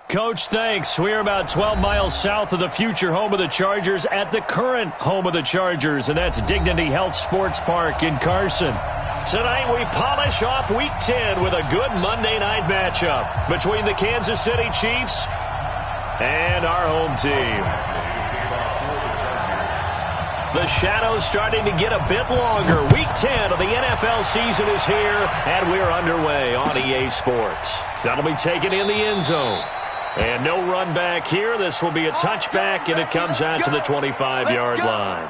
Coach, thanks. We're about 12 miles south of the future home of the Chargers at the current home of the Chargers, and that's Dignity Health Sports Park in Carson. Tonight we polish off Week 10 with a good Monday night matchup between the Kansas City Chiefs and our home team. The shadow's starting to get a bit longer. Week 10 of the NFL season is here, and we're underway on EA Sports. That'll be taken in the end zone. And no run back here. This will be a touchback, and it comes out to the 25-yard line.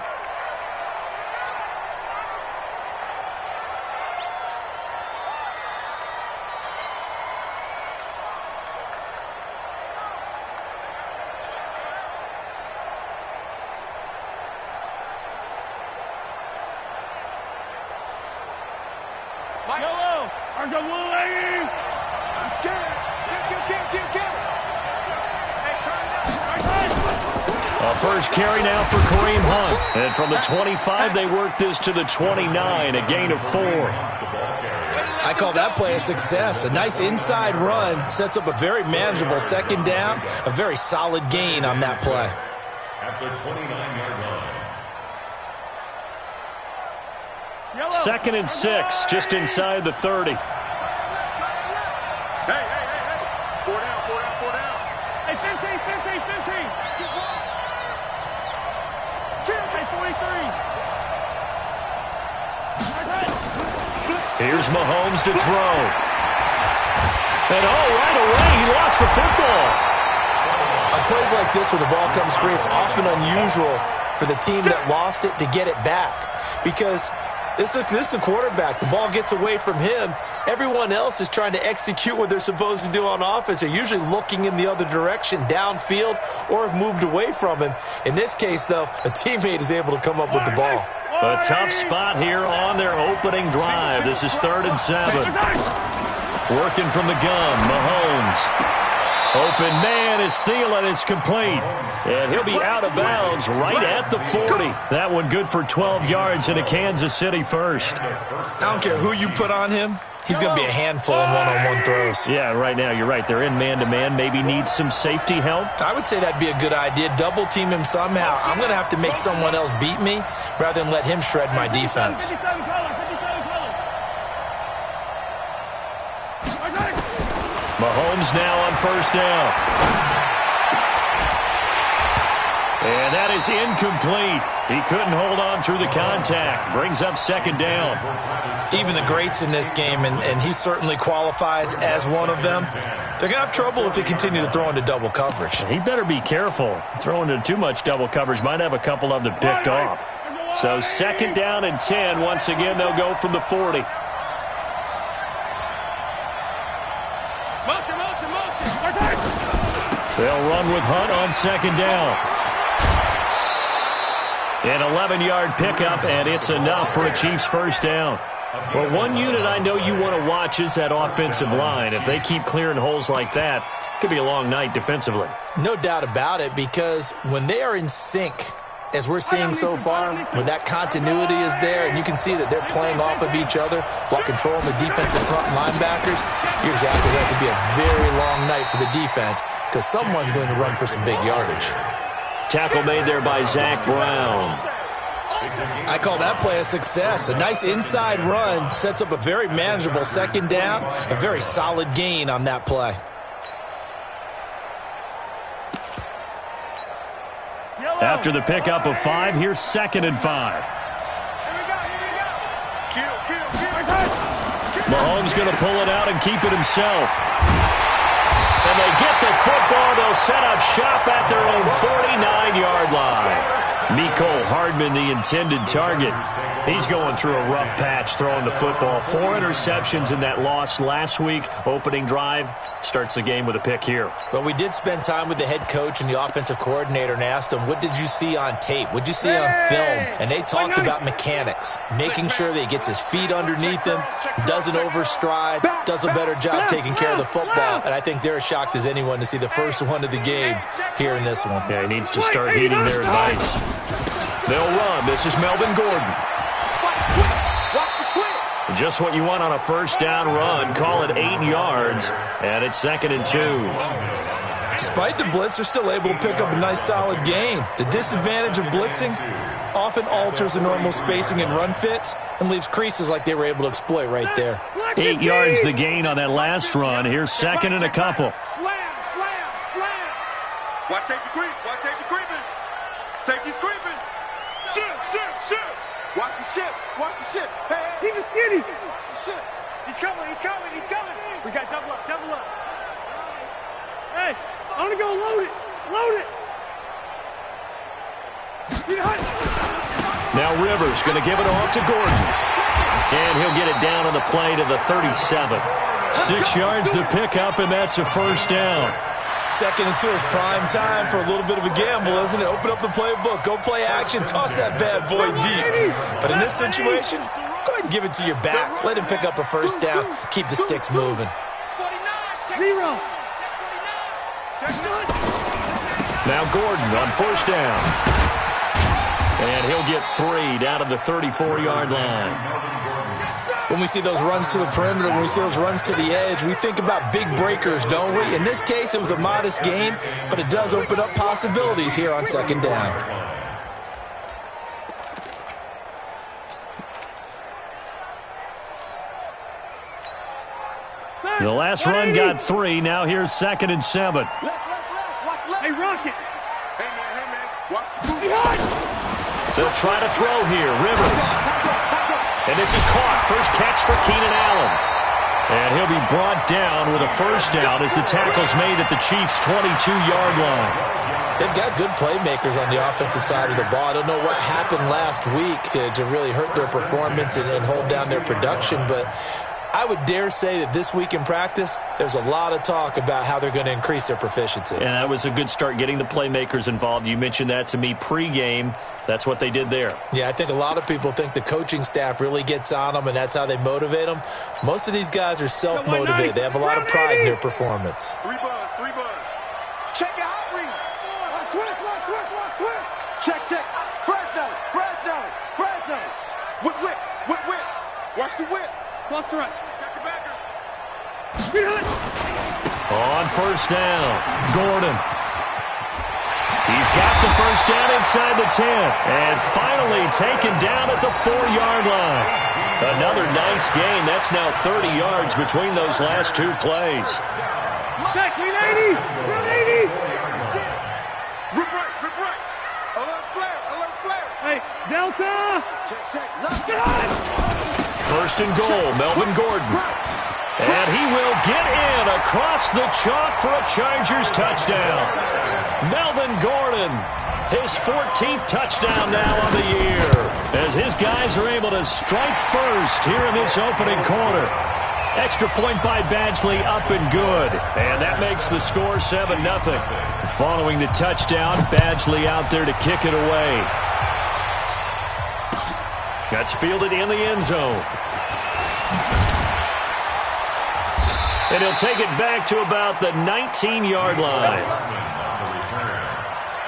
First carry now for Kareem Hunt. And from the 25, they work this to the 29, a gain of 4. I call that play a success. A nice inside run sets up a very manageable second down, a very solid gain on that play. At the 29-yard line. Second and 6, just inside the 30. Hey. 4 down. Hey, 15. Here's Mahomes to throw. And right away, he lost the football. On plays like this where the ball comes free, it's often unusual for the team that lost it to get it back. Because this is the quarterback. The ball gets away from him. Everyone else is trying to execute what they're supposed to do on offense. They're usually looking in the other direction, downfield, or have moved away from him. In this case, though, a teammate is able to come up with the ball. A tough spot here on their opening drive. This is 3rd and 7. Working from the gun, Mahomes. Open man is Thielen. It's complete. And he'll be out of bounds right at the 40. That one good for 12 yards into Kansas City first. I don't care who you put on him. He's going to be a handful in one-on-one throws. Yeah, right now, you're right. They're in man-to-man. Maybe needs some safety help. I would say that'd be a good idea. Double team him somehow. I'm going to have to make someone else beat me rather than let him shred my defense. Mahomes now on first down. And that is incomplete. He couldn't hold on through the contact. Brings up second down. Even the greats in this game, and he certainly qualifies as one of them, they're going to have trouble if they continue to throw into double coverage. He better be careful. Throwing into too much double coverage might have a couple of them picked off. So second down and 10. Once again, they'll go from the 40. They'll run with Hunt on second down. An 11-yard pickup, and it's enough for a Chiefs first down. Well, one unit I know you want to watch is that offensive line. If they keep clearing holes like that, it could be a long night defensively. No doubt about it, because when they are in sync, as we're seeing so far, when that continuity is there, and you can see that they're playing off of each other while controlling the defensive front linebackers, you're exactly right. It could be a very long night for the defense because someone's going to run for some big yardage. Tackle made there by Zach Brown. I call that play a success. A nice inside run sets up a very manageable second down, a very solid gain on that play. After the pickup of 5, here's 2nd and 5. Mahomes going to pull it out and keep it himself. And they get the football. They'll set up shop at their own 49-yard line. Mecole Hardman, the intended target. He's going through a rough patch throwing the football. 4 interceptions in that loss last week. Opening drive starts the game with a pick here. But we did spend time with the head coach and the offensive coordinator and asked him, what did you see on tape? What did you see on film? And they talked about mechanics, making sure that he gets his feet underneath him, doesn't overstride, does a better job taking care of the football. And I think they're as shocked as anyone to see the first one of the game here in this one. Yeah, he needs to start heeding their advice. They'll run. This is Melvin Gordon. Just what you want on a first down run. Call it 8 yards, and it's 2nd and 2. Despite the blitz, they're still able to pick up a nice, solid gain. The disadvantage of blitzing often alters the normal spacing and run fits and leaves creases like they were able to exploit right there. 8 yards the gain on that last run. Here's 2nd and a couple. Slam. Watch safety creep. Watch safety creeping. Safety's creeping. Shit. Watch the ship. Hey. Keep it skinny. Watch the ship. He's coming. We got double up. Hey, I want to go load it. Now Rivers going to give it off to Gordon. And he'll get it down on the play to the 37. 6 yards to pick up, and that's a first down. 2nd and 2 is prime time for a little bit of a gamble, isn't it? Open up the playbook, go play action, toss that bad boy deep. But in this situation, go ahead and give it to your back. Let him pick up a first down. Keep the sticks moving. 0. Now Gordon on first down. And he'll get 3 down to the 34-yard line. When we see those runs to the perimeter, when we see those runs to the edge, we think about big breakers, don't we? In this case, it was a modest gain, but it does open up possibilities here on 2nd down. The last run got 3. Now here's 2nd and 7. Hey, Rocket. Hey, man. Watch the They'll try to throw here. Rivers. And this is caught. First catch for Keenan Allen. And he'll be brought down with a first down as the tackle's made at the Chiefs' 22-yard line. They've got good playmakers on the offensive side of the ball. I don't know what happened last week to really hurt their performance and hold down their production, but I would dare say that this week in practice, there's a lot of talk about how they're going to increase their proficiency. And that was a good start, getting the playmakers involved. You mentioned that to me pregame. That's what they did there. Yeah, I think a lot of people think the coaching staff really gets on them, and that's how they motivate them. Most of these guys are self-motivated. They have a lot of pride in their performance. 3 buzz. Check your hot read. Twist. Check. Fresno. Whip. Watch the whip. Left to right. Check the backer. On first down, Gordon. He's got the first down inside the 10. And finally taken down at the 4-yard line. Another nice gain. That's now 30 yards between those last 2 plays. Check, 380. Rip right. Alert flare. Hey, Delta. Check. Left. First and goal, Melvin Gordon. And he will get in across the chalk for a Chargers touchdown. Melvin Gordon, his 14th touchdown now on the year, as his guys are able to strike first here in this opening quarter. Extra point by Badgley, up and good. And that makes the score 7-0. Following the touchdown, Badgley out there to kick it away. That's fielded in the end zone. And he'll take it back to about the 19-yard line.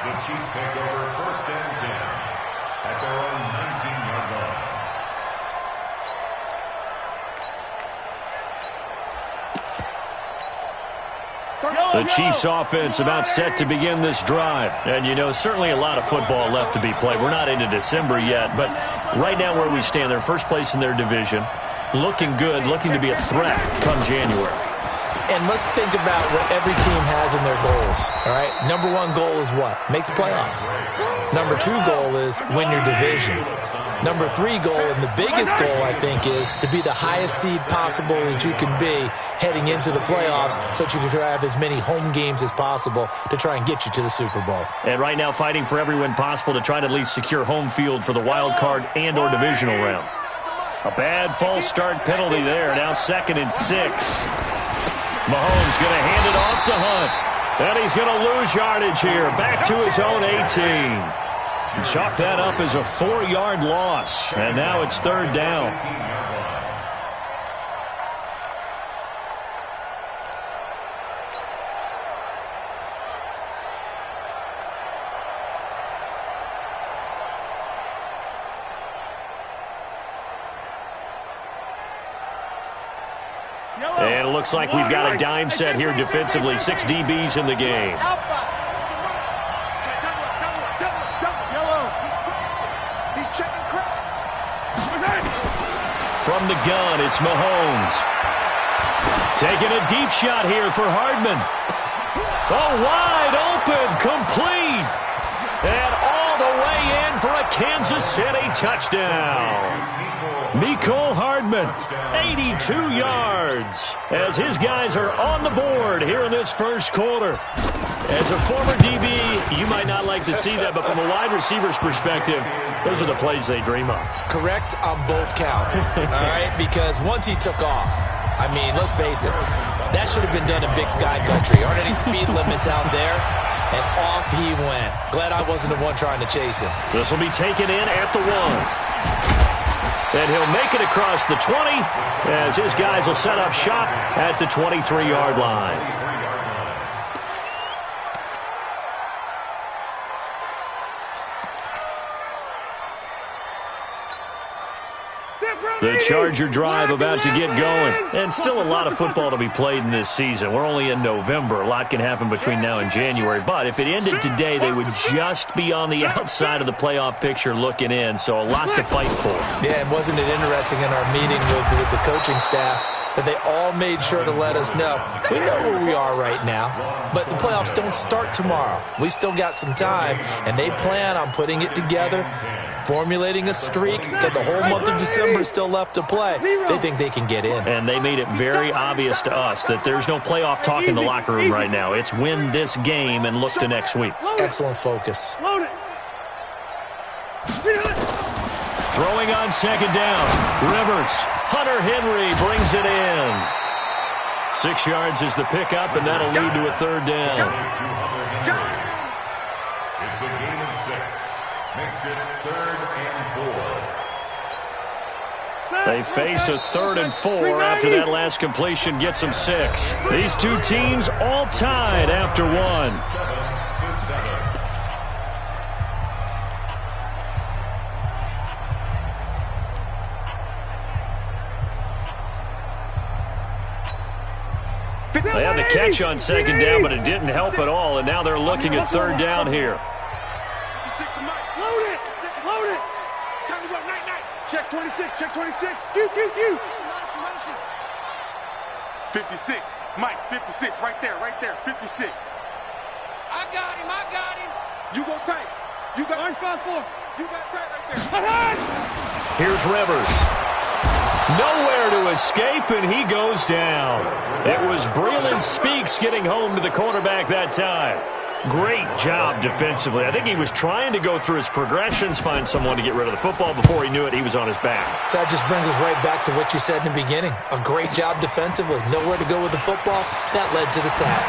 The Chiefs take over 1st and 10 at their own 19-yard line. The Chiefs offense about set to begin this drive. And, you know, certainly a lot of football left to be played. We're not into December yet, but right now where we stand, they're first place in their division. Looking good, looking to be a threat come January. And let's think about what every team has in their goals, all right? Number 1 goal is what? Make the playoffs. Number 2 goal is win your division. Number 3 goal, and the biggest goal, I think, is to be the highest seed possible that you can be heading into the playoffs so that you can have as many home games as possible to try and get you to the Super Bowl. And right now fighting for every win possible to try to at least secure home field for the wild card and or divisional round. A bad false start penalty there. Now 2nd and 6. Mahomes going to hand it off to Hunt. And he's going to lose yardage here. Back to his own 18. Chalk that up as a 4-yard loss. And now it's 3rd down. And it looks like we've got a dime set here defensively. 6 DBs in the game. From the gun, it's Mahomes. Taking a deep shot here for Hardman. Oh, wide open, complete. And all the way in for a Kansas City touchdown. Mecole Hardman, 82 yards, as his guys are on the board here in this first quarter. As a former DB, you might not like to see that, but from a wide receiver's perspective, those are the plays they dream of. Correct on both counts, all right? Because once he took off, I mean, let's face it, that should have been done in Big Sky Country. Aren't any speed limits out there? And off he went. Glad I wasn't the one trying to chase him. This will be taken in at the 1. And he'll make it across the 20 as his guys will set up shop at the 23-yard line. The Charger drive about to get going. And still a lot of football to be played in this season. We're only in November. A lot can happen between now and January. But if it ended today, they would just be on the outside of the playoff picture looking in. So a lot to fight for. Yeah, and wasn't it interesting in our meeting with the coaching staff that they all made sure to let us know. We know where we are right now, but the playoffs don't start tomorrow. We still got some time, and they plan on putting it together, formulating a streak, get the whole month of December still left to play. They think they can get in. And they made it very obvious to us that there's no playoff talk in the locker room right now. It's win this game and look to next week. Excellent focus. Throwing on second down. Rivers. Hunter Henry brings it in. 6 yards is the pickup, and that'll lead to a third down. It's a gain of 6. Makes it 3rd and 4. They face a 3rd and 4 after that last completion gets them 6. These two teams all tied after 1. 7-7. They had the catch on second down, but it didn't help at all, and now they're looking at third down here. Load it! Load it! Time to go, night. Check 26, check 26. Q. 56. Mike, 56, right there, 56. I got him. You go tight. You got orange 5-4. You got tight right there. Here's Rivers. Nowhere to escape, and he goes down. It was Breland Speaks getting home to the quarterback that time. Great job defensively. I think he was trying to go through his progressions, find someone to get rid of the football. Before he knew it, he was on his back. So that just brings us right back to what you said in the beginning. A great job defensively. Nowhere to go with the football. That led to the sack.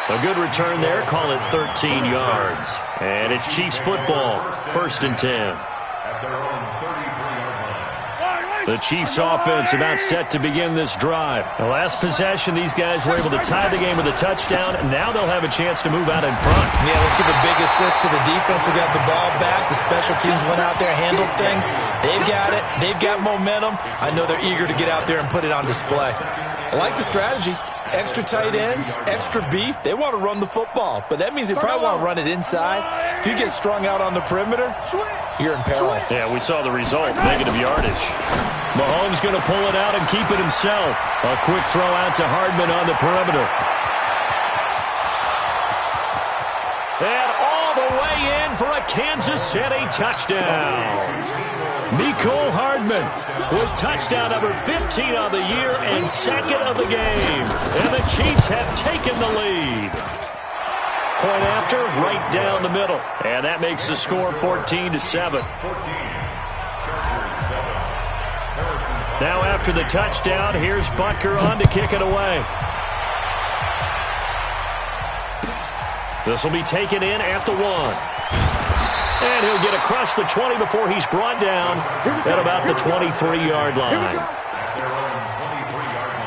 A good return there. Call it 13 yards. And it's Chiefs football. 1st and 10. At their own 33-yard line. The Chiefs offense about set to begin this drive. The last possession, these guys were able to tie the game with a touchdown, and now they'll have a chance to move out in front. Yeah, let's give a big assist to the defense who got the ball back. The special teams went out there, handled things. They've got it. They've got momentum. I know they're eager to get out there and put it on display. I like the strategy. Extra tight ends, extra beef. They want to run the football, but that means they probably want to run it inside. If you get strung out on the perimeter, you're in peril. Yeah, we saw the result, negative yardage. Mahomes going to pull it out and keep it himself. A quick throw out to Hardman on the perimeter. And all the way in for a Kansas City touchdown. Mecole Hardman with touchdown number 15 of the year and 2nd of the game. And the Chiefs have taken the lead. Point after, right down the middle. And that makes the score 14-7. Now after the touchdown, here's Butker on to kick it away. This will be taken in at the 1. And he'll get across the 20 before he's brought down at about the 23-yard line. At their own 23-yard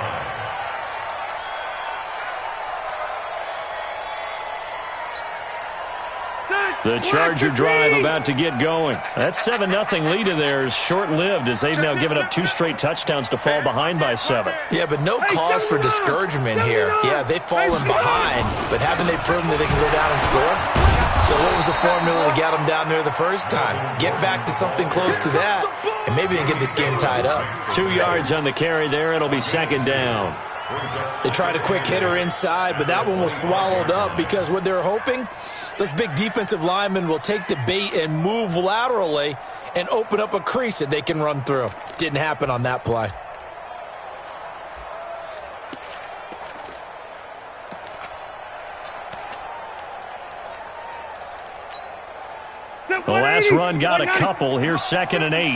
line. The Charger drive about to get going. That 7-0 lead of theirs short-lived as they've now given up 2 straight touchdowns to fall behind by 7. Yeah, but no cause for discouragement here. Yeah, they've fallen behind, but haven't they proven that they can go down and score? So what was the formula to get them down there the first time? Get back to something close to that, and maybe they can get this game tied up. 2 yards on the carry there. It'll be 2nd down. They tried a quick hitter inside, but that one was swallowed up because what they're hoping, those big defensive linemen will take the bait and move laterally and open up a crease that they can run through. Didn't happen on that play. The last run got a couple. Here's 2nd and 8.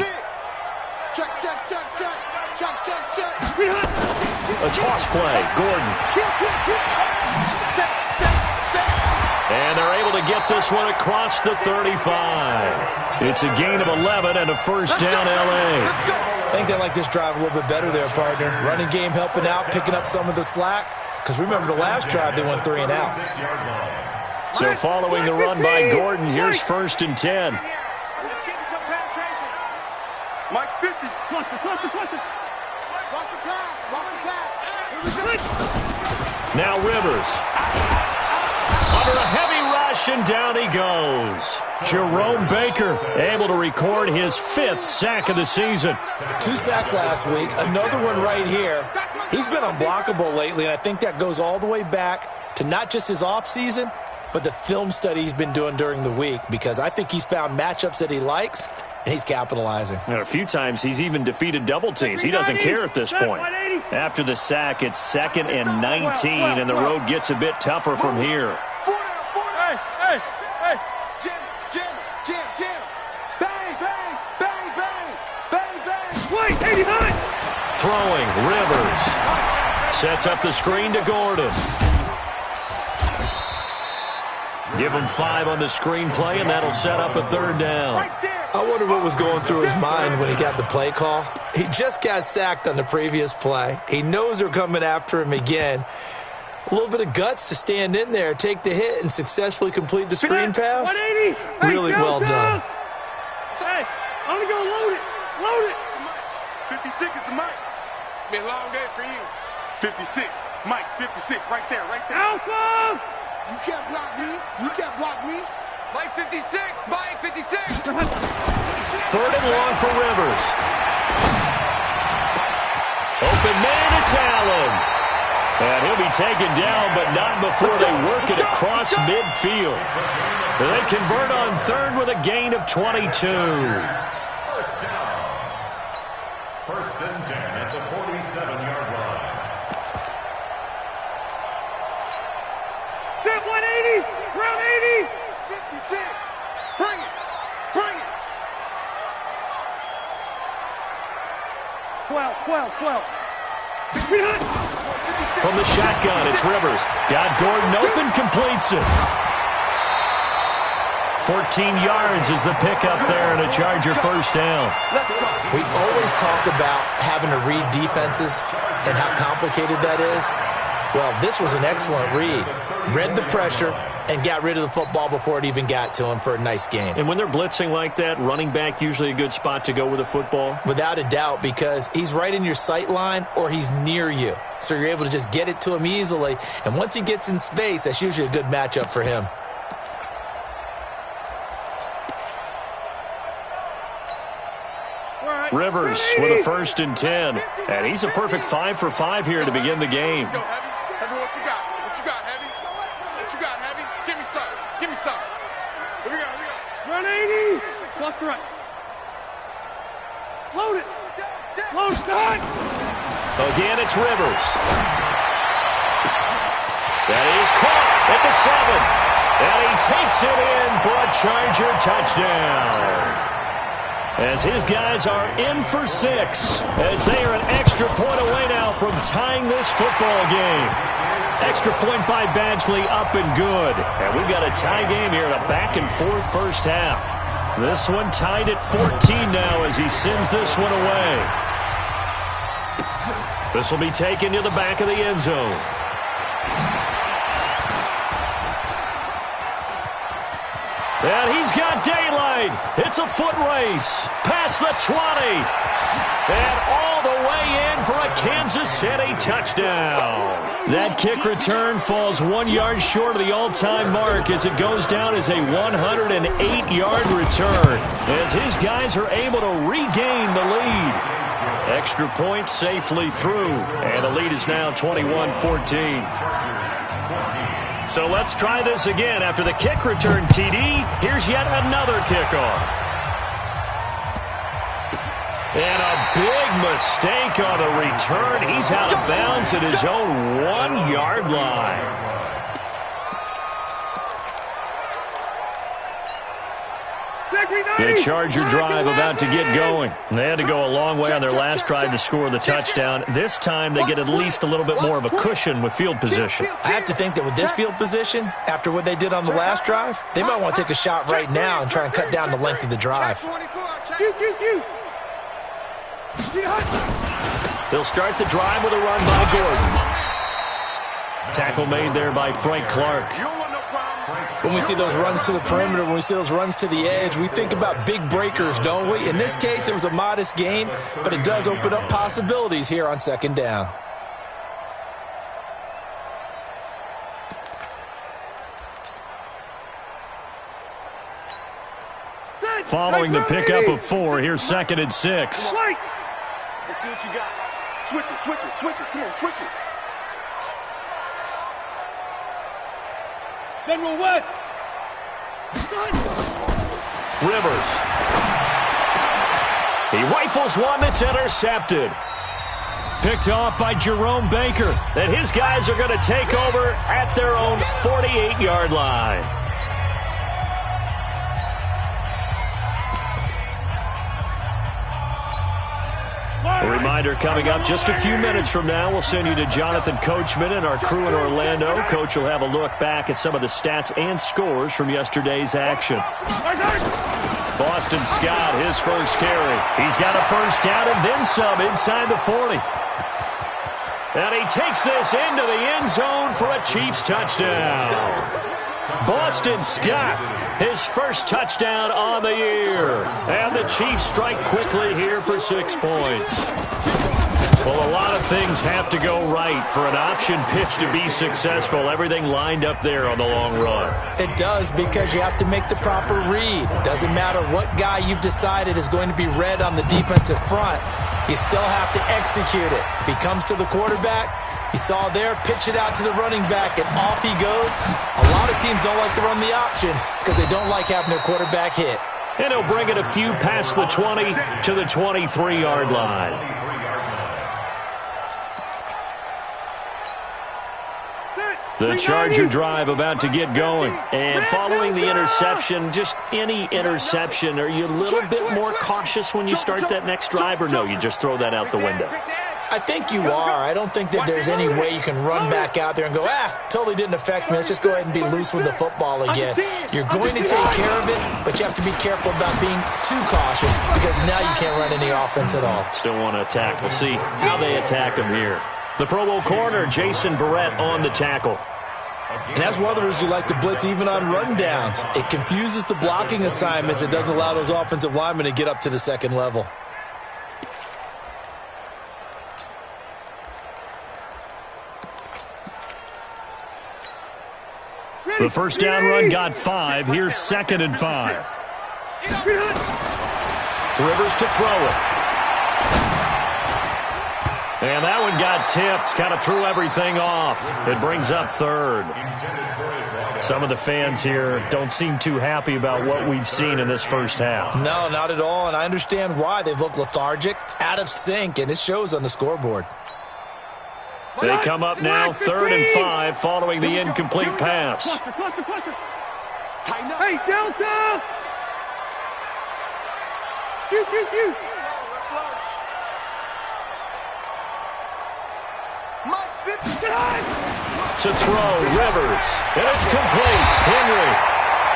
Check, check, check, check. Check, check, check. A toss play. Gordon. And they're able to get this one across the 35. It's a gain of 11 and a first down, L.A. I think they like this drive a little bit better there, partner. Running game helping out, picking up some of the slack. Because remember the last drive, they went 3 and out. So following the run by Gordon, here's 1st and 10. Mike 50. Cluster. Watch the pass. Now Rivers. Under a heavy rush, and down he goes. Jerome Baker able to record his 5th sack of the season. 2 sacks last week, another one right here. He's been unblockable lately, and I think that goes all the way back to not just his offseason, but the film study he's been doing during the week, because I think he's found matchups that he likes, and he's capitalizing. And a few times he's even defeated double teams. He doesn't care at this point. After the sack, it's 2nd and 19, and the road gets a bit tougher from here. Hey. Jam. Bang. Wait, 89. Throwing, Rivers. Sets up the screen to Gordon. Give him 5 on the screenplay, and that'll set up a 3rd down. I wonder what was going through his mind when he got the play call. He just got sacked on the previous play. He knows they're coming after him again. A little bit of guts to stand in there, take the hit, and successfully complete the screen pass. Really well done. Hey, I'm going to go load it. 56 is the mic. It's been a long day for you. 56. Mike, 56. Right there. Alpha! You can't block me. Mike 56. Mike 56. 3rd and long for Rivers. Open man, it's Allen. And he'll be taken down, but not before they work it across midfield. They convert on 3rd with a gain of 22. First down. 1st and 10 at the 47-yard line. Step 180. Round 80. 56. Bring it. 12. From the shotgun, it's Rivers. Got Gordon open, completes it. 14 yards is the pickup there, and a Charger first down. We always talk about having to read defenses and how complicated that is. Well, this was an excellent read. Read the pressure and got rid of the football before it even got to him for a nice game. And when they're blitzing like that, running back usually a good spot to go with a football? Without a doubt, because he's right in your sight line or he's near you. So you're able to just get it to him easily. And once he gets in space, that's usually a good matchup for him. Rivers with a 1st and 10. And he's a perfect 5 for 5 here to begin the game. Let's go, Heavy. Heavy, what you got? Heavy? What you got, Heavy? Give me some. Here we go. Run 80. Left to right. Load it. Start. Again, it's Rivers. That is caught at the 7. And he takes it in for a Charger touchdown. As his guys are in for 6, as they are an extra point away now from tying this football game. Extra point by Badgley, up and good. And we've got a tie game here in a back-and-forth first half. This one tied at 14 now as he sends this one away. This will be taken to the back of the end zone. And he's got daylight. It's a foot race. Past the 20. And all the way in for a Kansas City touchdown. That kick return falls 1 yard short of the all-time mark as it goes down as a 108-yard return, as his guys are able to regain the lead. Extra point safely through, and the lead is now 21-14. So let's try this again. After the kick return TD, here's yet another kickoff. And a big mistake on the return. He's out of bounds at his own 1 yard line. The Charger drive about to get going. They had to go a long way on their last drive to score the touchdown. This time they get at least a little bit more of a cushion with field position. I have to think that with this field position, after what they did on the last drive, they might want to take a shot right now and try and cut down the length of the drive. They'll start the drive with a run by Gordon. Tackle made there by Frank Clark. When we see those runs to the perimeter, when we see those runs to the edge, we think about big breakers, don't we? In this case, it was a modest gain, but it does open up possibilities here on second down. Following the pickup of 4, here's 2nd and 6. Let's see what you got. Switch it, switch it, switch it. Come on, switch it. General West. Rivers. He rifles one that's intercepted. Picked off by Jerome Baker. And his guys are going to take over at their own 48-yard line. A reminder coming up just a few minutes from now. We'll send you to Jonathan Coachman and our crew in Orlando. Coach will have a look back at some of the stats and scores from yesterday's action. Boston Scott, his first carry. He's got a first down and then some inside the 40. And he takes this into the end zone for a Chiefs touchdown. Boston Scott, his first touchdown on the year. And the Chiefs strike quickly here for 6 points. Well, a lot of things have to go right for an option pitch to be successful. Everything lined up there on the long run. It does, because you have to make the proper read. It doesn't matter what guy you've decided is going to be read on the defensive front. You still have to execute it. If he comes to the quarterback, you saw there, pitch it out to the running back, and off he goes. A lot of teams don't like to run the option because they don't like having their quarterback hit. And he'll bring it a few past the 20 to the 23-yard line. The Charger drive about to get going. And following the interception, just any interception, are you a little bit more cautious when you start that next drive, or no, you just throw that out the window? I think you are. I don't think that there's any way you can run back out there and go, totally didn't affect me. Let's just go ahead and be loose with the football again. You're going to take care of it, but you have to be careful about being too cautious because now you can't run any offense at all. Still want to attack. We'll see how they attack him here. The Pro Bowl corner, Jason Verrett, on the tackle. And that's one of the reasons you like to blitz even on rundowns. It confuses the blocking assignments. It doesn't allow those offensive linemen to get up to the second level. The first down run got 5. Here's 2nd and 5. Rivers to throw it. And that one got tipped. Kind of threw everything off. It brings up 3rd. Some of the fans here don't seem too happy about what we've seen in this first half. No, not at all. And I understand why. They've looked lethargic, out of sync, and it shows on the scoreboard. They come up now 3rd and 5 following the incomplete pass. Hey, Delta! To throw, Rivers. And it's complete. Henry.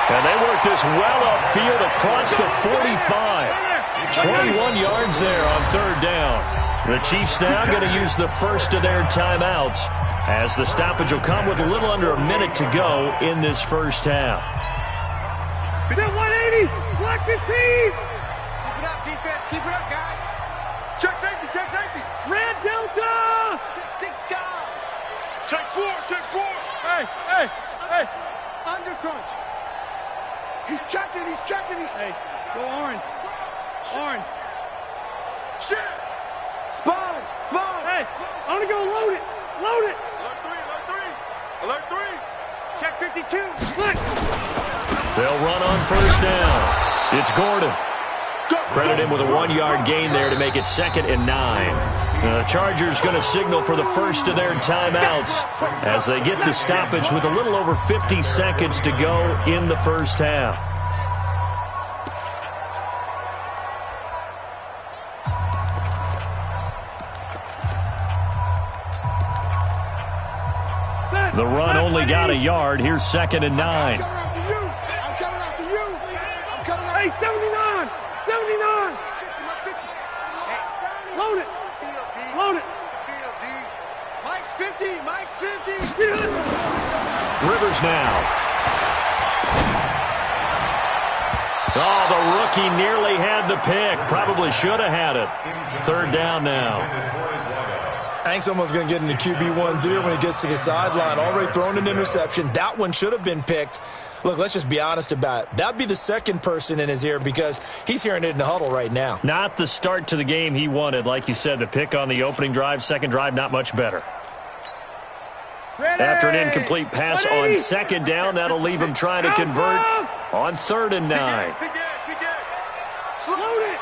And they work this well upfield across the 45. 21 yards there on 3rd down. The Chiefs now going to use the first of their timeouts as the stoppage will come with a little under a minute to go in this first half. Check 15. Keep it up, defense. Keep it up, guys. Check safety. Check safety. Red Delta. Six guys. Check four. Check four. Hey. Under crunch. He's checking. Hey, go orange. Orange. Shit. Sponge. Hey, I'm gonna go load it. Alert three. Check 52. Look. They'll run on first down. It's Gordon. Credit him with a 1-yard gain there to make it 2nd and 9. The Chargers going to signal for the first of their timeouts as they get the stoppage with a little over 50 seconds to go in the first half. The run only got a yard. Here's 2nd and 9. I'm coming after you. Hey, 79. Load it. Mike's 50. Rivers now. Oh, the rookie nearly had the pick. Probably should have had it. 3rd down now. I think someone's going to get into QB10 when he gets to the sideline. Already thrown an interception. That one should have been picked. Look, let's just be honest about it. That'd be the second person in his ear because he's hearing it in the huddle right now. Not the start to the game he wanted. Like you said, the pick on the opening drive, second drive, not much better. Ready. After an incomplete pass on 2nd down, that'll leave him trying to convert on 3rd and 9. Big edge. Load it.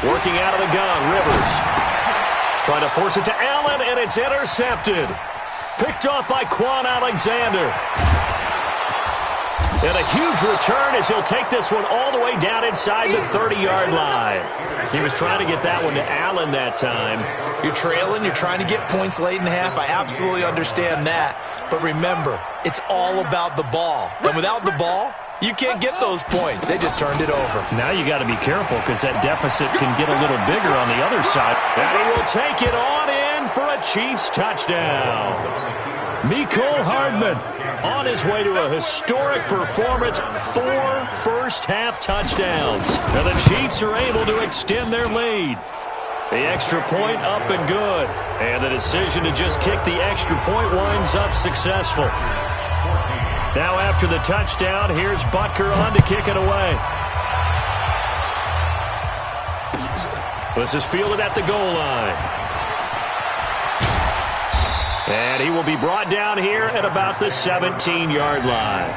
Working out of the gun, Rivers. Trying to force it to Allen, and it's intercepted. Picked off by Quan Alexander. And a huge return as he'll take this one all the way down inside the 30-yard line. He was trying to get that one to Allen that time. You're trailing. You're trying to get points late in the half. I absolutely understand that. But remember, it's all about the ball. And without the ball, you can't get those points. They just turned it over. Now you got to be careful because that deficit can get a little bigger on the other side. And he will take it on in for a Chiefs touchdown. Mecole Hardman on his way to a historic performance, 4 first-half touchdowns. And the Chiefs are able to extend their lead. The extra point up and good. And the decision to just kick the extra point winds up successful. Now after the touchdown, here's Butker on to kick it away. This is fielded at the goal line. And he will be brought down here at about the 17-yard line.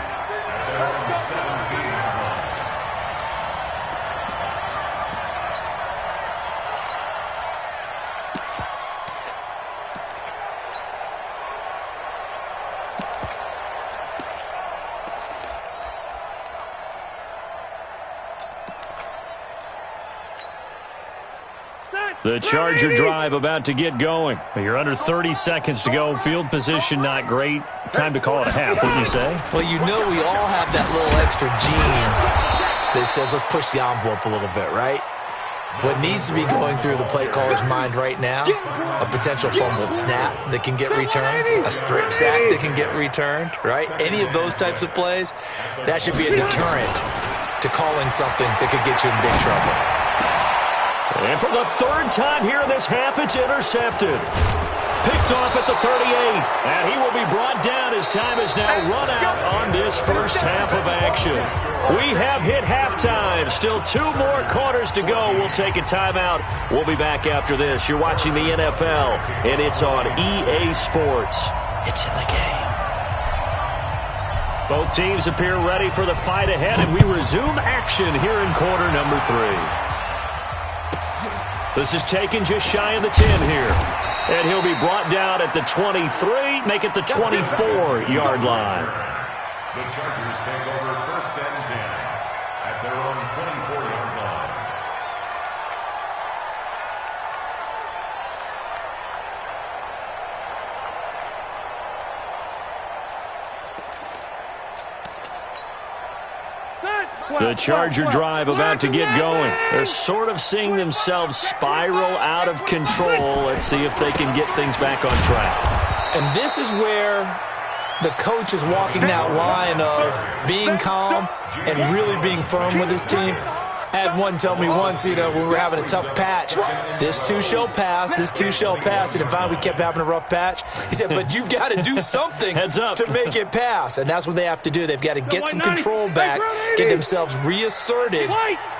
The Charger drive about to get going. You're under 30 seconds to go. Field position not great. Time to call it a half, wouldn't you say? Well, you know we all have that little extra gene that says let's push the envelope a little bit, right? What needs to be going through the play caller's mind right now, a potential fumbled snap that can get returned, a strip sack that can get returned, right? Any of those types of plays, that should be a deterrent to calling something that could get you in big trouble. And for the 3rd time here in this half, it's intercepted. Picked off at the 38. And he will be brought down as time is now run out on this first half of action. We have hit halftime. Still 2 more quarters to go. We'll take a timeout. We'll be back after this. You're watching the NFL, and it's on EA Sports. It's in the game. Both teams appear ready for the fight ahead, and we resume action here in quarter number 3. This is taken just shy of the 10 here. And he'll be brought down at the 23, make it the 24-yard line. The Chargers take over 1st and 10 at their own 24-yard line. The Charger drive about to get going. They're sort of seeing themselves spiral out of control. Let's see if they can get things back on track. And this is where the coach is walking that line of being calm and really being firm with his team. I had one tell me once, when we were having a tough patch, this too shall pass, this too shall pass. And if we kept having a rough patch, he said, but you've got to do something to make it pass. And that's what they have to do. They've got to get some control back, get themselves reasserted,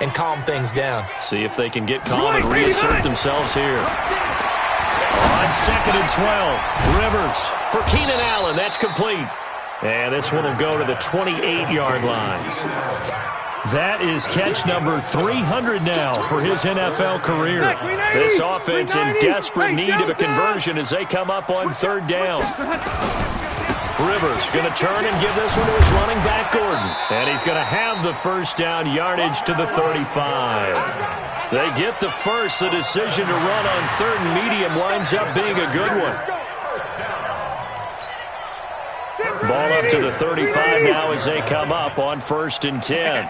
and calm things down. See if they can get calm and reassert themselves here. On 2nd and 12, Rivers for Keenan Allen. That's complete. And this one will go to the 28-yard line. That is catch number 300 now for his NFL career. This offense in desperate need of a conversion as they come up on 3rd down. Rivers going to turn and give this one to his running back, Gordon. And he's going to have the first down yardage to the 35. They get the first. The decision to run on 3rd and medium winds up being a good one. Ball up to the 35 now as they come up on 1st and 10.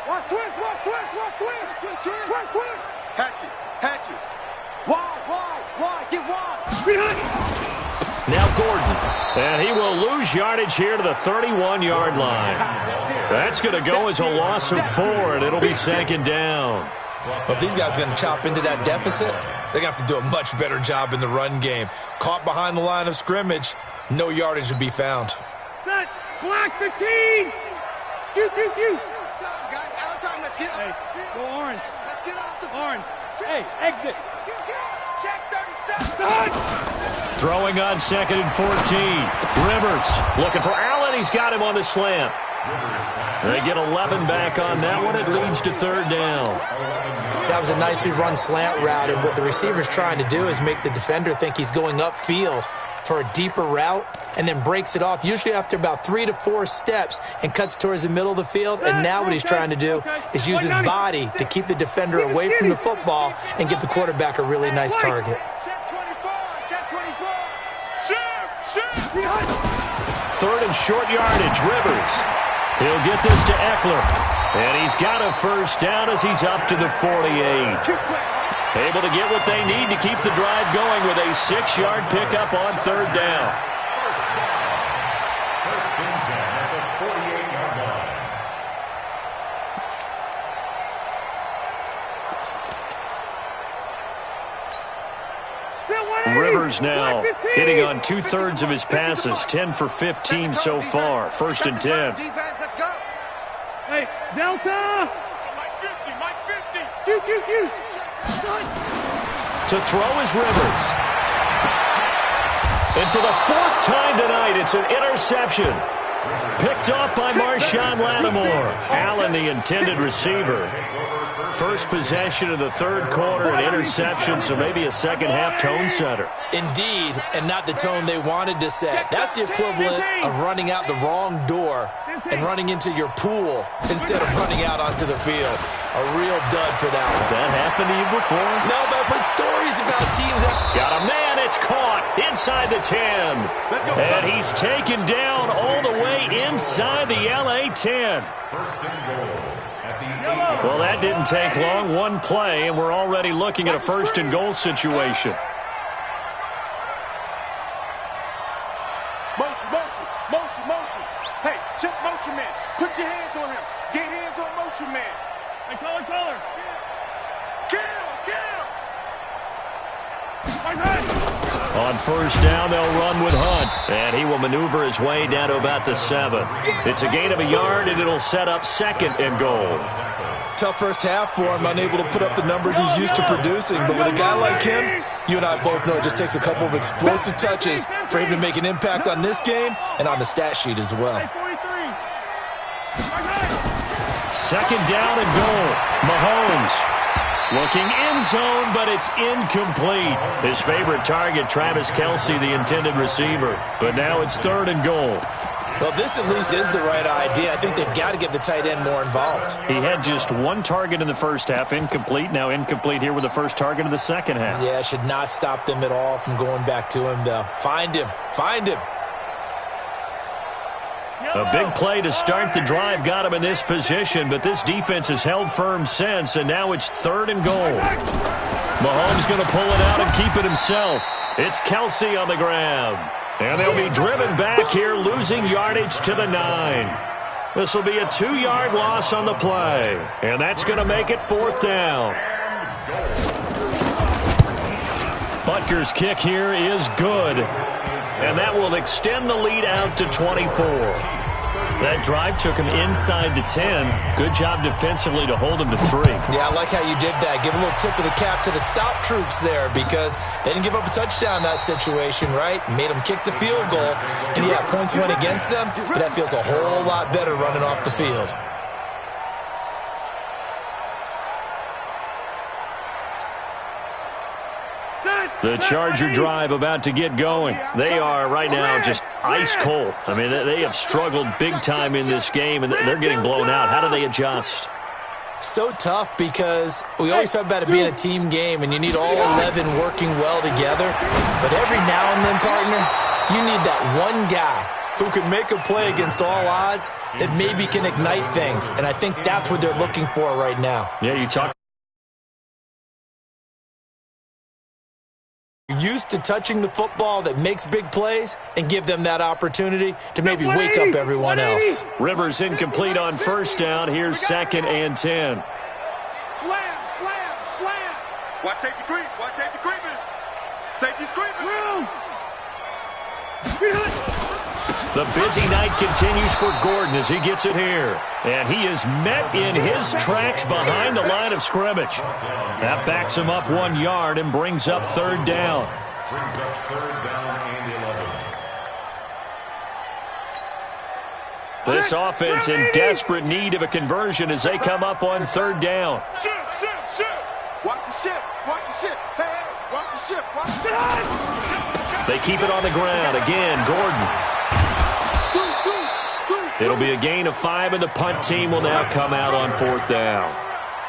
Watch twist. Hatch it. Wide, get wide. Now Gordon, and he will lose yardage here to the 31-yard line. That's going to go as a loss of 4, and it'll be 2nd down. Well, if these guys are going to chop into that deficit, they're going to have to do a much better job in the run game. Caught behind the line of scrimmage, no yardage to be found. Set, black 15. Q. Guys, out of time. Let's get up. Hey, go orange. Let's get off the Orange. Hey, exit. Check 37. Throwing on 2nd and 14. Rivers looking for Allen. He's got him on the slant. They get 11 back on that one. It leads to 3rd down. That was a nicely run slant route, and what the receiver's trying to do is make the defender think he's going upfield for a deeper route and then breaks it off, usually after about 3 to 4 steps, and cuts towards the middle of the field. And now what he's trying to do is use his body to keep the defender away from the football and give the quarterback a really nice target. Check 24. Shoot. 3rd and short yardage, Rivers. He'll get this to Eckler. And he's got a first down as he's up to the 48. Able to get what they need to keep the drive going with a 6-yard pickup on 3rd down. First and 10 at the 48-yard line. Rivers now hitting on 2/3 of his passes, 10 for 15 so far. 1st and 10. Defense, let's go. Hey, Delta. Mike 50. Q. To throw is Rivers. And for the 4th time tonight, it's an interception. Picked off by Marshawn Lattimore. Allen, the intended receiver. First possession of the 3rd quarter, an interception, so maybe a second-half tone setter. Indeed, and not the tone they wanted to set. That's the equivalent of running out the wrong door and running into your pool instead of running out onto the field. A real dud for that one. Has that happened to you before? No, but I've heard stories about teams that... Got a man, it's caught inside the 10. And he's taken down all the way inside the LA 10. First and goal. Well, that didn't take long. One play, and we're already looking at a 1st and goal situation. Motion. Hey, check motion man. Put your hands on him. Get hands on motion man. Hey, color. Kill. On 1st down, they'll run with Hunt, and he will maneuver his way down to about the 7. It's a gain of a yard, and it'll set up 2nd and goal. Tough first half for him, unable to put up the numbers he's used to producing. But with a guy like him, you and I both know it just takes a couple of explosive touches for him to make an impact on this game and on the stat sheet as well. 2nd down and goal. Mahomes looking end zone, but it's incomplete. His favorite target, Travis Kelce, the intended receiver. But now it's 3rd and goal. Well, this at least is the right idea. I think they've got to get the tight end more involved. He had just 1 target in the 1st half, incomplete. Now incomplete here with the 1st target of the 2nd half. Yeah, should not stop them at all from going back to him, though. Find him. A big play to start the drive got him in this position, but this defense has held firm since, and now it's 3rd and goal. Mahomes going to pull it out and keep it himself. It's Kelce on the grab. And they'll be driven back here, losing yardage to the 9. This will be a 2-yard loss on the play. And that's going to make it 4th down. Butker's kick here is good. And that will extend the lead out to 24. That drive took him inside the 10. Good job defensively to hold him to 3. Yeah, I like how you did that. Give a little tip of the cap to the stop troops there because they didn't give up a touchdown in that situation, right? Made them kick the field goal. And, yeah, points went against them, but that feels a whole lot better running off the field. The Charger drive about to get going. They are right now just ice cold. I mean, they have struggled big time in this game, and they're getting blown out. How do they adjust? So tough because we always talk about it being a team game, and you need all 11 working well together. But every now and then, partner, you need that one guy who can make a play against all odds that maybe can ignite things. And I think that's what they're looking for right now. Yeah, you talk. Used to touching the football that makes big plays and give them that opportunity to maybe wake up everyone else. Rivers incomplete on 1st down. Here's 2nd and 10. Slam, slam, slam. Watch safety creep. Watch safety creeping. Safety's creeping. The busy night continues for Gordon as he gets it here. And he is met in his tracks behind the line of scrimmage. That backs him up 1 yard and brings up 3rd down. Brings up 3rd down and 11. This offense in desperate need of a conversion as they come up on 3rd down. Ship, ship, ship. Watch the ship. Watch the ship. Hey, hey, watch the ship. Watch the ship. They keep it on the ground. Again, Gordon. It'll be a gain of 5, and the punt team will now come out on 4th down.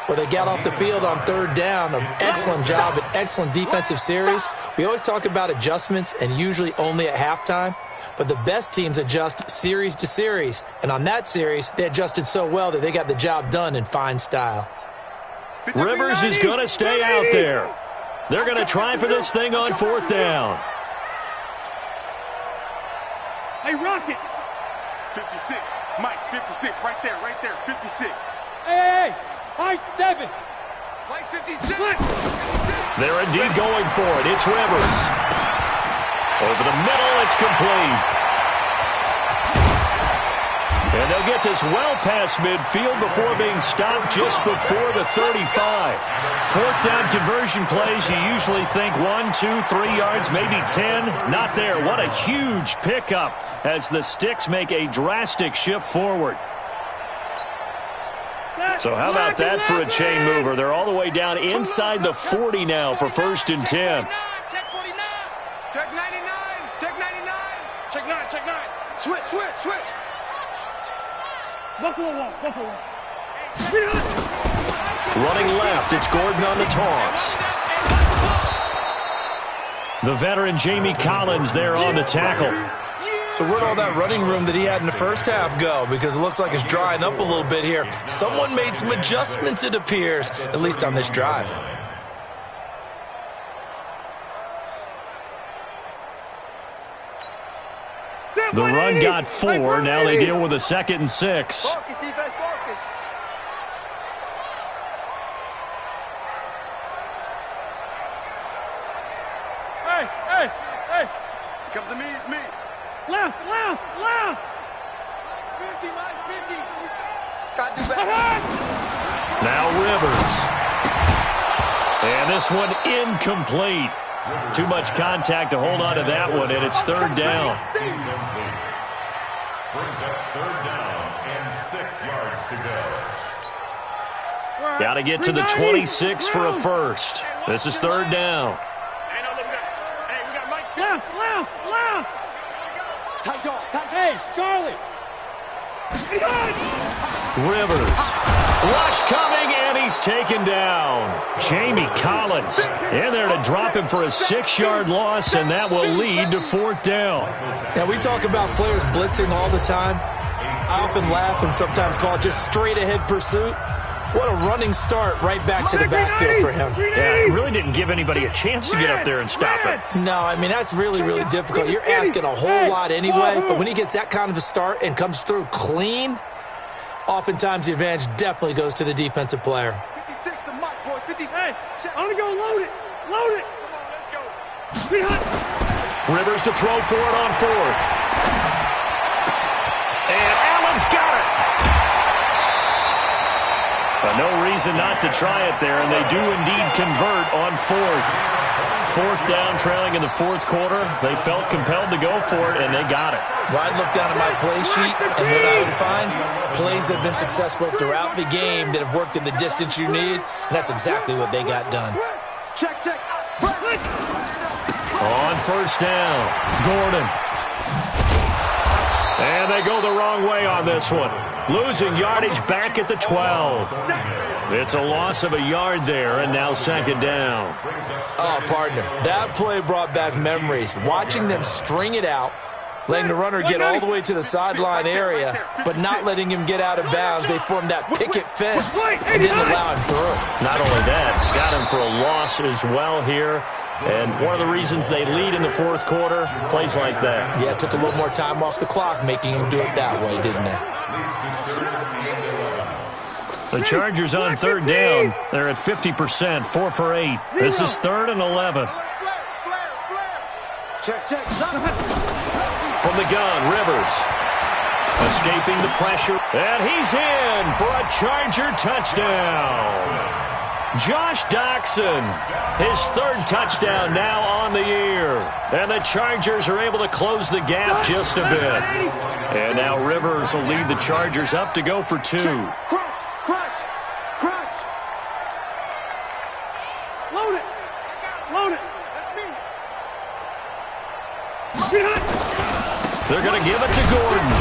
Well, they got off the field on 3rd down. An excellent job, an excellent defensive series. We always talk about adjustments, and usually only at halftime. But the best teams adjust series to series. And on that series, they adjusted so well that they got the job done in fine style. Rivers is going to stay out there. They're going to try for this thing on 4th down. Hey, Rocket. 56. Mike, 56. Right there, 56. Hey, high 7. Mike, 56. They're indeed going for it. It's Rivers. Over the middle, it's complete. And they'll get this well past midfield before being stopped just before the 35. 4th down conversion plays, you usually think 1, 2, 3 yards, maybe 10. Not there. What a huge pickup as the Sticks make a drastic shift forward. So how about that for a chain mover? They're all the way down inside the 40 now for 1st and 10. Check 49. Check 99. Check 99. Check 9. Check 9. Switch, switch, switch. Buffalo wall, Buffalo wall. Running left, it's Gordon on the toss. The veteran Jamie Collins there on the tackle. So where'd all that running room that he had in the first half go? Because it looks like it's drying up a little bit here. Someone made some adjustments, it appears, at least on this drive. The run got 4. Now they deal with a 2nd and 6. Focus, defense, focus. Hey, hey, hey. Comes to me, it's me. Left, left, left. Mike's 50, Mike's 50. Got to do better. Now Rivers. And this one incomplete. Too much contact to hold on to that one, and it's 3rd down. Brings up 3rd down and 6 yards to go. Got to get to the 26 for a first. This is 3rd down. Hey, no, look, we got Mike. Left, left, left. Tight dog, tight. Hey, Charlie. Rivers. Rush coming, and he's taken down. Jamie Collins in there to drop him for a 6-yard loss, and that will lead to 4th down. Now, we talk about players blitzing all the time. I often laugh and sometimes call it just straight-ahead pursuit. What a running start right back to the backfield for him. Yeah, it really didn't give anybody a chance to get up there and stop it. No, I mean, that's really, really difficult. You're asking a whole lot anyway, but when he gets that kind of a start and comes through clean, oftentimes the advantage definitely goes to the defensive player. 56, the mic, boys. 56. Hey, I'm going to go load it. Load it. Come on, let's go. Rivers to throw for it on fourth. And Allen's got it. But no reason not to try it there, and they do indeed convert on fourth. Fourth down, trailing in the fourth quarter. They felt compelled to go for it, and they got it. Well, I'd look down at my play sheet, and what I would find, plays that have been successful throughout the game that have worked in the distance you need, and that's exactly what they got done. Check, check. On first down, Gordon. And they go the wrong way on this one. Losing yardage back at the 12. It's a loss of a yard there, and now second down. Oh, partner, that play brought back memories. Watching them string it out, letting the runner get all the way to the sideline area, but not letting him get out of bounds. They formed that picket fence and didn't allow him through. Not only that, got him for a loss as well here. And one of the reasons they lead in the fourth quarter, plays like that. Yeah, it took a little more time off the clock, making him do it that way, didn't it? The Chargers on third down. They're at 50%, 4 for 8. This is 3rd and 11. Check, check. From the gun, Rivers. Escaping the pressure. And he's in for a Charger touchdown. Josh Doxson, his 3rd touchdown now on the year. And the Chargers are able to close the gap just a bit. And now Rivers will lead the Chargers up to go for 2. Crunch, crunch, crunch. Load it. Load it. That's me. They're going to give it to Gordon.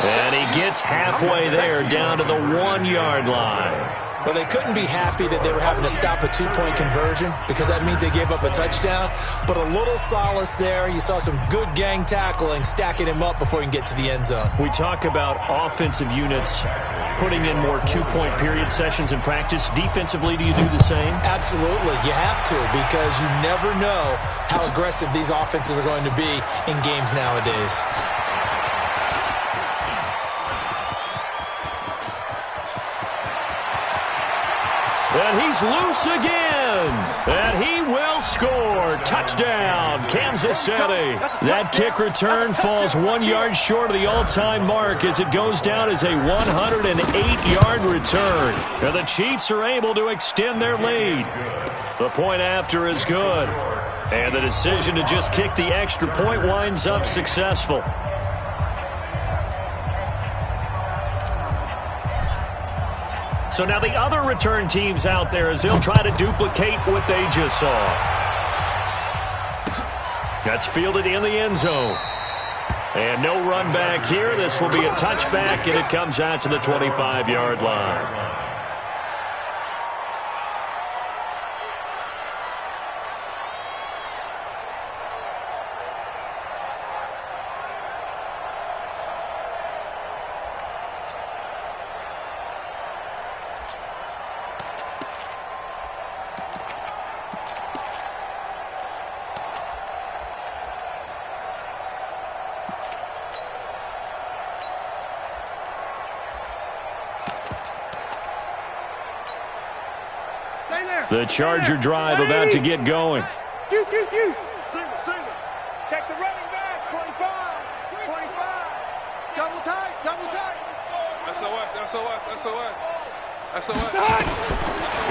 And he gets halfway there down to the 1-yard line. Well, they couldn't be happy that they were having to stop a 2-point conversion because that means they gave up a touchdown. But a little solace there. You saw some good gang tackling, stacking him up before he can get to the end zone. We talk about offensive units putting in more 2-point period sessions in practice. Defensively, do you do the same? Absolutely. You have to because you never know how aggressive these offenses are going to be in games nowadays. And he's loose again. And he will score. Touchdown, Kansas City. That kick return falls 1 yard short of the all-time mark as it goes down as a 108-yard return. And the Chiefs are able to extend their lead. The point after is good. And the decision to just kick the extra point winds up successful. So now the other return teams out there as they'll try to duplicate what they just saw. That's fielded in the end zone. And no run back here. This will be a touchback, and it comes out to the 25-yard line. The Charger drive about to get going. Single, single. Check the running back. 25. 25. Double tight, double tight. SOS, SOS, SOS. SOS.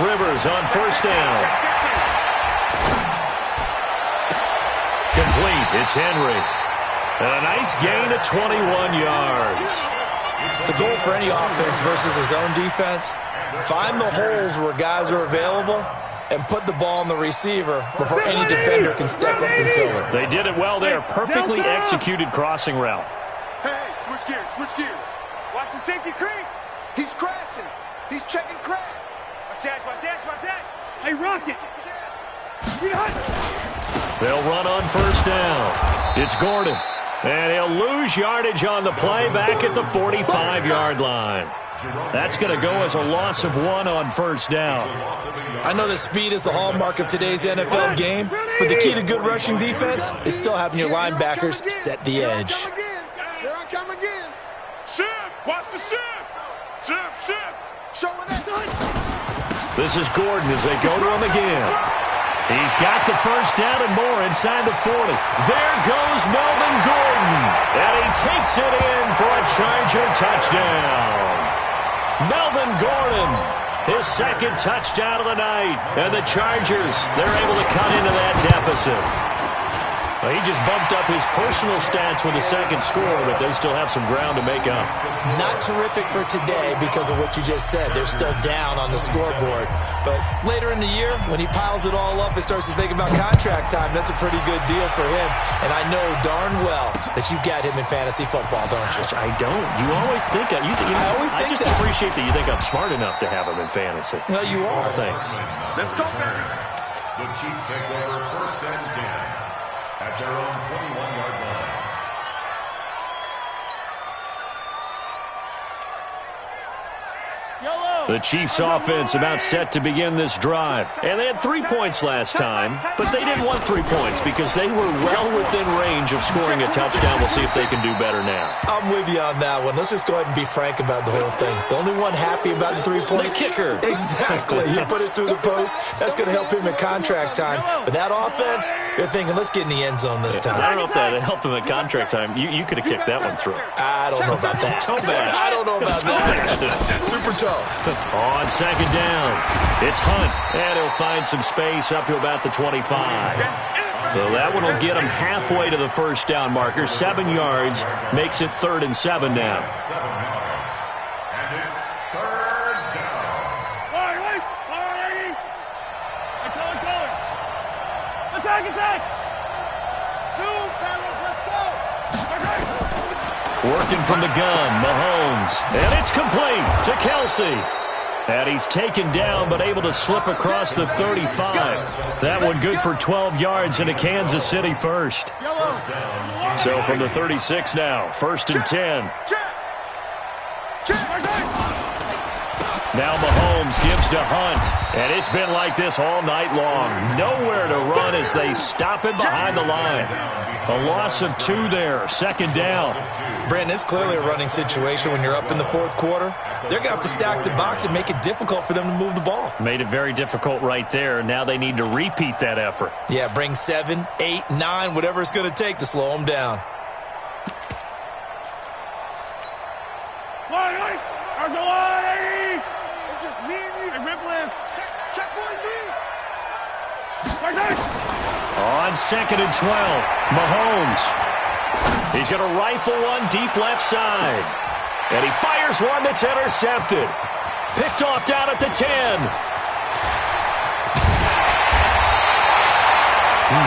Rivers on first down. Complete. It's Henry. And a nice gain of 21 yards. The goal for any offense versus his own defense, find the holes where guys are available and put the ball on the receiver before any defender can step up and fill it. They did it well there. Perfectly executed crossing route. Hey, switch gears, switch gears. Watch the safety creep. He's crashing. He's checking crash. Watch that, watch that, watch that. Hey, Rocket. They'll run on first down. It's Gordon. And he'll lose yardage on the play back at the 45-yard line. That's going to go as a loss of 1 on first down. I know that speed is the hallmark of today's NFL game, but the key to good rushing defense is still having your linebackers set the edge. Here I come again. Shift. Watch the shift. Shift. Showing that. This is Gordon as they go to him again. He's got the first down and more inside the 40. There goes Melvin Gordon, and he takes it in for a Charger touchdown. Melvin Gordon, his second touchdown of the night, and the Chargers, they're able to cut into that deficit. Well, he just bumped up his personal stats with a second score, but they still have some ground to make up. Not terrific for today because of what you just said. They're still down on the scoreboard. But later in the year, when he piles it all up and starts to think about contract time, that's a pretty good deal for him. And I know darn well that you've got him in fantasy football, don't you? I don't. You always think I always think I just appreciate that you think I'm smart enough to have him in fantasy. Well, you are. Thanks. Let's go, baby. The Chiefs take over 1st and 10 at their own 21-yard line. The Chiefs offense about set to begin this drive. And they had 3 points last time, but they didn't want 3 points because they were well within range of scoring a touchdown. We'll see if they can do better now. I'm with you on that one. Let's just go ahead and be frank about the whole thing. The only one happy about the 3-point The kicker. Exactly. You put it through the post. That's going to help him at contract time. But that offense, you're thinking, let's get in the end zone this time. I don't know if that helped him at contract time. You could have kicked that one through. I don't know about that. Toe bash. I don't know about that. Super toe. On second down, it's Hunt, and he'll find some space up to about the 25. So that one will get him halfway to the first down marker. 7 yards makes it 3rd and 7 now. And it's 3rd down. All right. Attack. Two, fellas, let's go. Working from the gun, Mahomes, and it's complete to Kelsey. And he's taken down, but able to slip across the 35. That one good for 12 yards into Kansas City first. So from the 36 now, 1st and 10. Now Mahomes gives to Hunt, and it's been like this all night long. Nowhere to run as they stop him behind the line. A loss of 2 there, 2nd down. Brandon, it's clearly a running situation when you're up in the 4th quarter. They're going to have to stack the box and make it difficult for them to move the ball. Made it very difficult right there. Now they need to repeat that effort. Yeah, bring 7, 8, 9, whatever it's going to take to slow them down. It's just me and you. Check 43. On 2nd and 12, Mahomes. He's going to rifle one deep left side. And he fires one that's intercepted. Picked off down at the 10.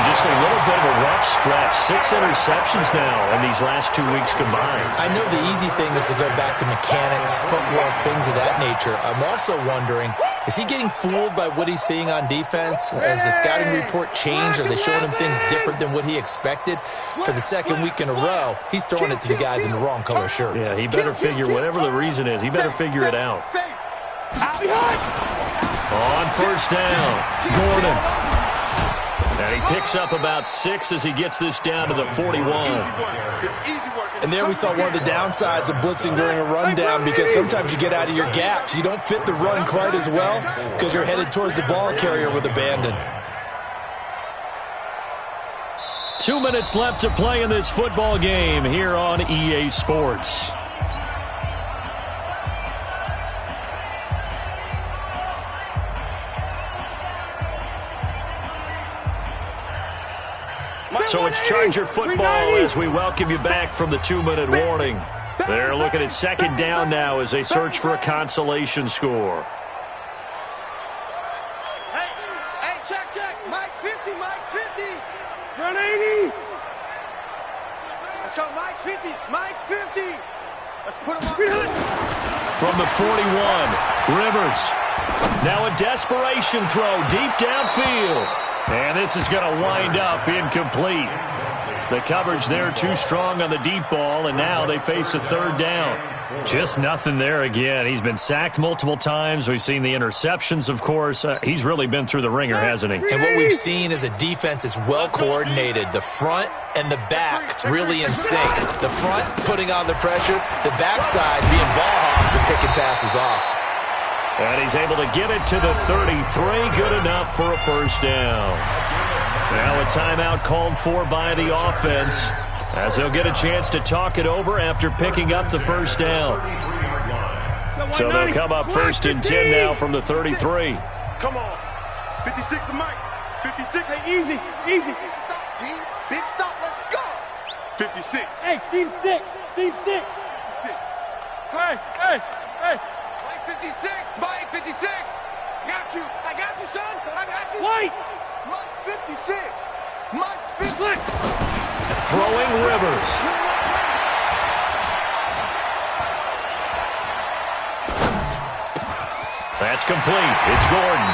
Just a little bit of a rough stretch. 6 interceptions now in these last 2 weeks combined. I know the easy thing is to go back to mechanics, footwork, things of that nature. I'm also wondering, is he getting fooled by what he's seeing on defense? Has the scouting report changed? Are they showing him things different than what he expected? For the 2nd week in a row, he's throwing it to the guys in the wrong color shirts. Yeah, he better figure, whatever the reason is, he better figure it out. On 1st down, Gordon. And he picks up about 6 as he gets this down to the 41. And there we saw one of the downsides of blitzing during a rundown, because sometimes you get out of your gaps. You don't fit the run quite as well because you're headed towards the ball carrier with abandon. 2 minutes left to play in this football game here on EA Sports. So it's Charger football as we welcome you back from the 2-minute warning. They're looking at 2nd down now as they search for a consolation score. Hey, check. Mike 50. Run 80. Let's go, Mike 50. Let's put him on. From the 41, Rivers. Now a desperation throw deep downfield. And this is going to wind up incomplete. The coverage there too strong on the deep ball, and now they face a third down. Just nothing there again. He's been sacked multiple times. We've seen the interceptions, of course. He's really been through the ringer, hasn't he? And what we've seen is a defense that's well coordinated. The front and the back really in sync. The front putting on the pressure, the backside being ball hogs and picking passes off. And he's able to get it to the 33. Good enough for a first down. Now a timeout called for by the offense, as they'll get a chance to talk it over after picking up the first down. So they'll come up first and 10 now from the 33. Come on. 56 to Mike. 56. Hey, easy. Big stop, D. Big stop. Let's go. 56. Hey, seam 6. 56. Hey. Mike 56. Mike 56. Got you. I got you, son. I got you. White. Mike's 56. Mike's 56. Throwing Rivers. That's complete. It's Gordon.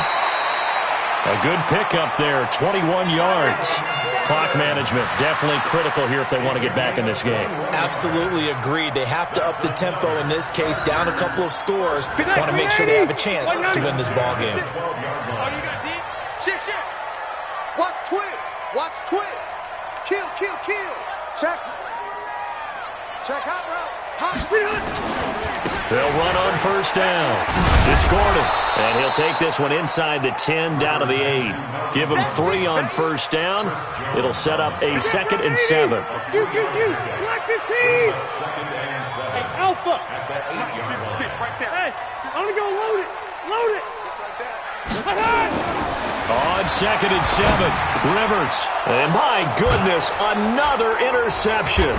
A good pickup there, 21 yards. Clock management definitely critical here if they want to get back in this game. Absolutely agreed. They have to up the tempo in this case, down a couple of scores. Want to make sure they have a chance to win this ball game. Oh, you got D? Shit. Watch twist. Kill. Check hot route. They'll run on first down. It's Gordon, and he'll take this one inside the 10 down to the 8. Give him 3 on first down. It'll set up a 2nd and 7. Black 15. Hey, Alpha. 56 right there. Hey, I'm going to go load it. Just like that. On 2nd and 7, Rivers. And my goodness, another interception.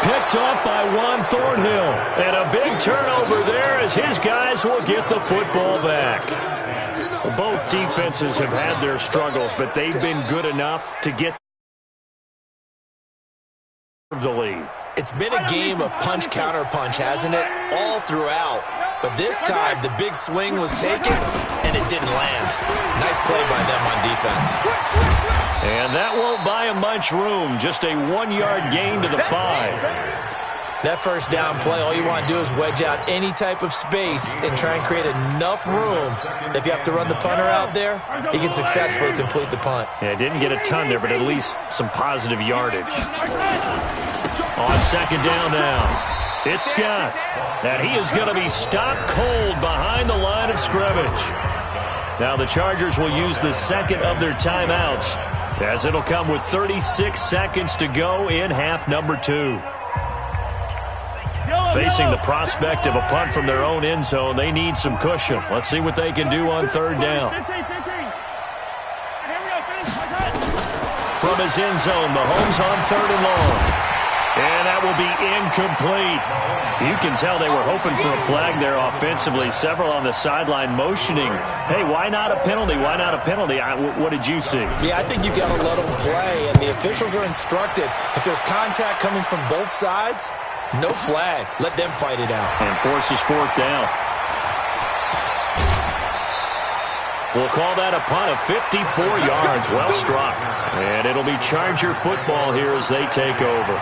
Picked up by Juan Thornhill. And a big turnover there as his guys will get the football back. Both defenses have had their struggles, but they've been good enough to get the lead. It's been a game of punch-counter-punch, hasn't it? All throughout. But this time, the big swing was taken, and it didn't land. Nice play by them on defense. And that won't buy him much room. Just a 1-yard gain to the 5. That first down play, all you want to do is wedge out any type of space and try and create enough room. If you have to run the punter out there, he can successfully complete the punt. Yeah, didn't get a ton there, but at least some positive yardage. On 2nd down now, it's Scott. And he is going to be stopped cold behind the line of scrimmage. Now the Chargers will use the 2nd of their timeouts, as it'll come with 36 seconds to go in half number 2. Facing the prospect of a punt from their own end zone, they need some cushion. Let's see what they can do on 3rd down. From his end zone, Mahomes on 3rd and long. And that will be incomplete. You can tell they were hoping for a flag there offensively. Several on the sideline motioning, hey, why not a penalty? Why not a penalty? What did you see? Yeah, I think you've got to let them play, and the officials are instructed. If there's contact coming from both sides, no flag. Let them fight it out. And forces 4th down. We'll call that a punt of 54 yards. Well struck. And it'll be Charger football here as they take over.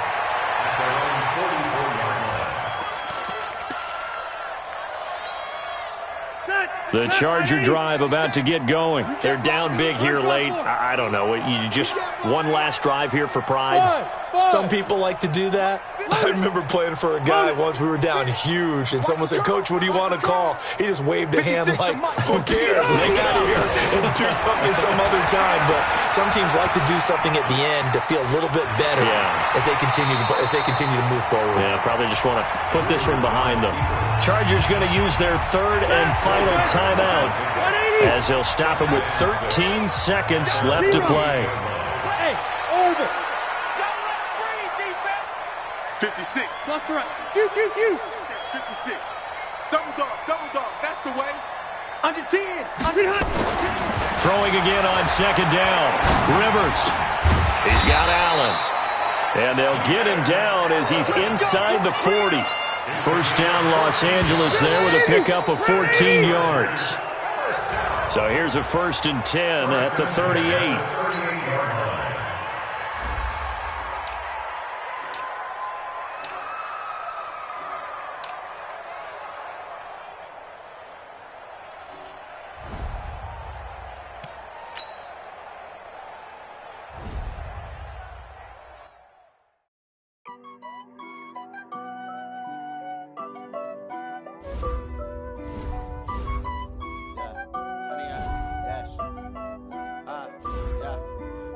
The Charger drive about to get going. They're down big here late. I don't know. You just one last drive here for pride? Some people like to do that. I remember playing for a guy once. We were down huge, and someone said, "Coach, what do you want to call?" He just waved a hand like, "Who cares? Let's get out of here and do something some other time." But some teams like to do something at the end to feel a little bit better as they continue to move forward. Yeah, probably just want to put this one behind them. Chargers going to use their 3rd and final timeout as they'll stop him with 13 seconds left to play. Hey, over. 56. Left to right. Q. 56. Double dog. That's the way. Under 10. Throwing again on 2nd down. Rivers. He's got Allen. And they'll get him down as he's inside the 40. First down Los Angeles there with a pickup of 14 yards. So here's a 1st and 10 at the 38.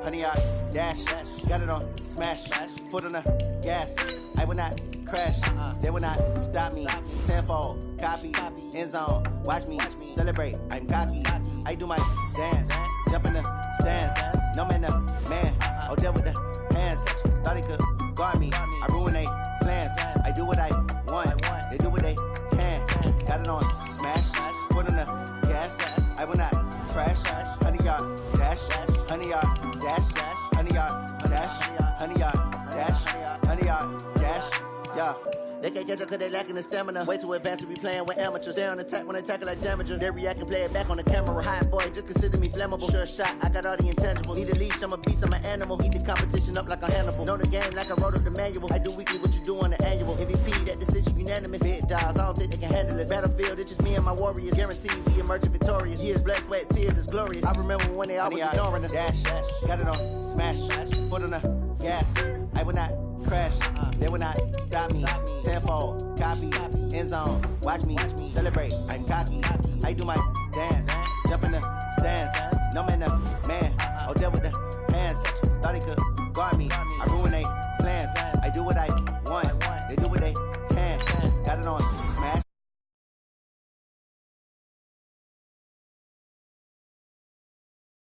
100-yard dash. Got it on smash. Foot on the gas. I will not crash. They will not stop me. Tenfold, copy, end zone. Watch me celebrate. I'm cocky. I do my dance. Jump in the stands. No man, the man. Oh, deal with the hands. Thought he could guard me. I ruin they plans. I do what I want. They do what they can. Got it on smash. Foot on the gas. I will not crash. 100-yard dash. 100-yard dash. 100-yard dash. 100-yard dash. 100-yard dash. Yeah. They can't catch up cause they lacking the stamina. Way too advanced to be playing with amateurs. Stay on attack when they tackle like damager. They react and play it back on the camera. Hot boy, just consider me flammable. Sure shot, I got all the intangibles. Need a leash, I'm a beast, I'm an animal. Eat the competition up like a Hannibal. Know the game like I wrote up the manual. I do weekly what you do on the annual. MVP, that decision unanimous. Big dogs, I don't think they can handle it. Battlefield, it's just me and my warriors. Guaranteed we emerging victorious. Years, blood, sweat, tears, it's glorious. I remember when they always ignoring us. Dash, got it on smash. Foot on the gas. I will not crash. They will not stop me. Tenfold, copy, end zone. Watch me celebrate. I'm cocky. I do my dance. Jump in the stands. No man, the man. Oh, deal with the hands. Thought he could guard me. I ruin they plans. I do what I want. They do what they can. Got it on